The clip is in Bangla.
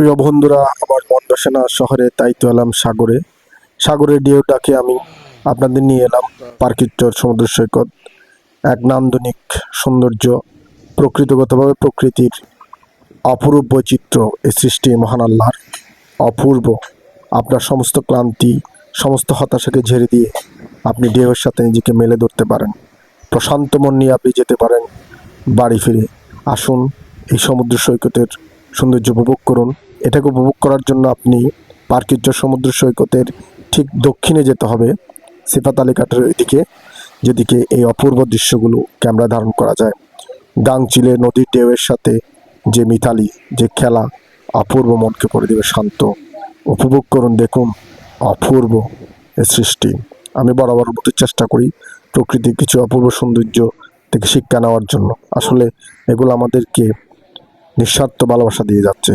প্রিয় বন্ধুরা, আমার মন বসে না শহরে, তাই তো এলাম সাগরে। সাগরের ঢেউটাকে আমি আপনাদের নিয়ে এলাম পার্কিট্টর সমুদ্র সৈকত। এক নান্দনিক সৌন্দর্য, প্রকৃতিগতভাবে প্রকৃতির অপরূপ বৈচিত্র্য, এই সৃষ্টি মহান আল্লাহর অপূর্ব। আপনার সমস্ত ক্লান্তি, সমস্ত হতাশাকে ঝেড়ে দিয়ে আপনি ঢেউয়ের সাথে নিজেকে মেলে ধরতে পারেন। প্রশান্ত মন নিয়ে আপনি যেতে পারেন বাড়ি ফিরে। আসুন, এই সমুদ্র সৈকতের সৌন্দর্য উপভোগ করুন। এটাকে উপভোগ করার জন্য আপনি পার্কিট্টর সমুদ্র সৈকতের ঠিক দক্ষিণে যেতে হবে, সিফাত আলী ঘাটের দিকে, যেদিকে এই অপূর্ব দৃশ্যগুলো ক্যামেরা ধারণ করা যায়। গাংচিলে নদীর ঢেউয়ের সাথে যে মিতালি, যে খেলা, অপূর্ব, মনকে করে দেবে শান্ত। উপভোগ করুন, দেখুন অপূর্ব এ সৃষ্টি। আমি বরাবর মতো চেষ্টা করি প্রকৃতির কিছু অপূর্ব সৌন্দর্য থেকে শিক্ষা নেওয়ার জন্য। আসলে এগুলো আমাদেরকে নিঃস্বার্থ ভালোবাসা দিয়ে যাচ্ছে।